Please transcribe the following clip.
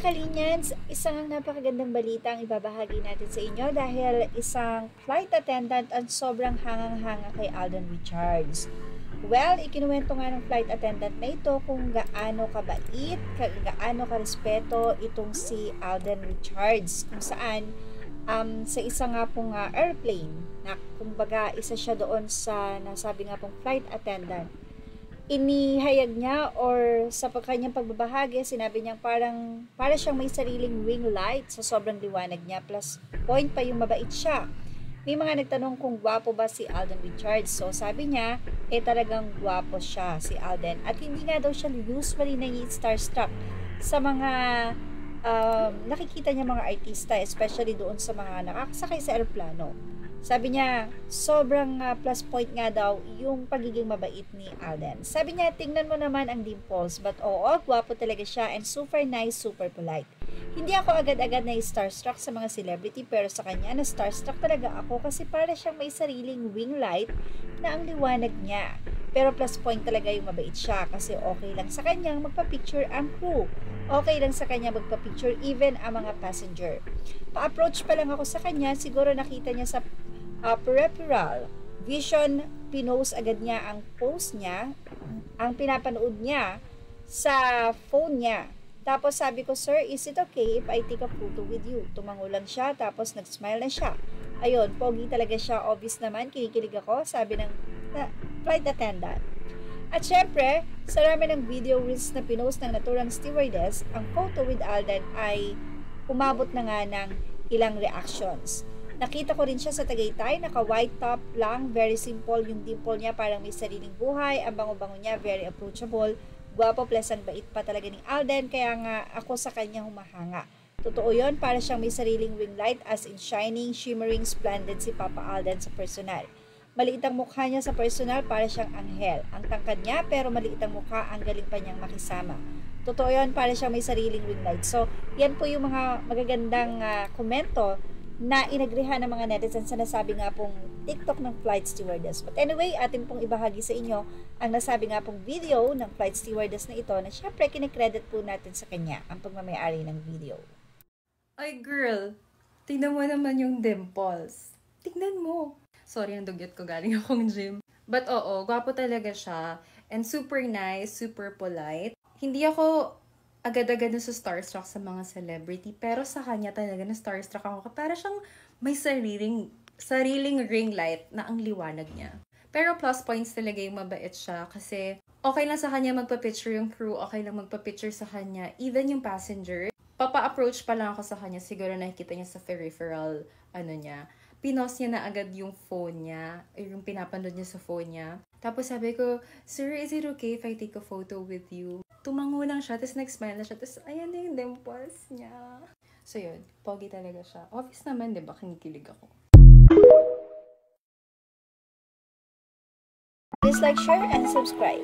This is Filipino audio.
Kalinyans, isang napakagandang balita ang ibabahagi natin sa inyo dahil isang flight attendant ang sobrang hangang-hanga kay Alden Richards. Well, ikinuwento nga ng flight attendant na ito kung gaano kabait, gaano karespeto itong si Alden Richards, kung saan sa isa nga pong airplane na kumbaga isa siya doon sa nasabi nga pong flight attendant, inihayag niya or sa kanyang pagbabahagi, sinabi niya para siyang may sariling wing light sa sobrang liwanag niya, plus point pa yung mabait siya. May mga nagtanong kung gwapo ba si Alden Richards. So sabi niya, talagang gwapo siya si Alden. At hindi nga daw siya usually starstruck sa mga nakikita niya mga artista, especially doon sa mga nakakasakay sa aeroplano. Sabi niya, sobrang plus point nga daw yung pagiging mabait ni Alden. Sabi niya, tingnan mo naman ang dimples, but oo, gwapo talaga siya and super nice, super polite. Hindi ako agad-agad na starstruck sa mga celebrity, pero sa kanya na starstruck talaga ako kasi para siyang may sariling wing light na ang liwanag niya. Pero plus point talaga yung mabait siya kasi okay lang sa kanyang magpa-picture ang crew. Okay lang sa kanya magpa-picture even ang mga passenger. Pa-approach pa lang ako sa kanya, siguro nakita niya sa peripheral vision, pinost agad niya ang post niya, ang pinapanood niya sa phone niya. Tapos sabi ko, sir, is it okay if I take a photo with you? Tumango lang siya, tapos nag-smile na siya. Ayun, pogi talaga siya, obvious naman, kinikilig ako, sabi ng flight attendant. At syempre, sa rami ng video reels na pinost ng naturang stewardess, ang photo with Alden ay umabot na nga ng ilang reactions. Nakita ko rin siya sa Tagaytay, naka-white top lang, very simple yung dimple niya, parang may sariling buhay, ang bango-bango niya, very approachable, guwapo plus ang bait pa talaga ni Alden, kaya nga ako sa kanya humahanga. Totoo yun, para siyang may sariling wing light, as in shining, shimmering, splendid si Papa Alden sa personal. Maliit ang mukha niya sa personal, para siyang anghel. Ang tangkad niya, pero maliit ang mukha, ang galing pa niyang makisama. Totoo yun, para siyang may sariling wing light. So, yan po yung mga magagandang komento na inagrihan ng mga netizens sa nasabi nga pong TikTok ng flight stewardess. But anyway, atin pong ibahagi sa inyo ang nasabi nga pong video ng flight stewardess na ito na syempre kinikredit po natin sa kanya ang pagmamayari ng video. Ay girl, tingnan mo naman yung dimples. Tingnan mo. Sorry, ang dugyot ko, galing akong gym. But oo, gwapo talaga siya. And super nice, super polite. Hindi ako agad-agad na sa starstruck sa mga celebrity, pero sa kanya talaga na starstruck ako. Para siyang may sariling ring light na ang liwanag niya. Pero plus points talaga yung mabait siya kasi okay lang sa kanya magpa-picture yung crew, okay lang magpa-picture sa kanya, even yung passenger. Papa-approach pa lang ako sa kanya, siguro nakikita niya sa peripheral, niya. Pinost niya na agad yung phone niya, yung pinapanood niya sa phone niya. Tapos sabi ko, sir, is it okay if I take a photo with you? Tumango lang siya, tapos nag-smile na siya, tapos ayan na yung dimples niya. So yun, pogi talaga siya. Obvious naman, diba? Kinikilig ako. Please like, share, and subscribe.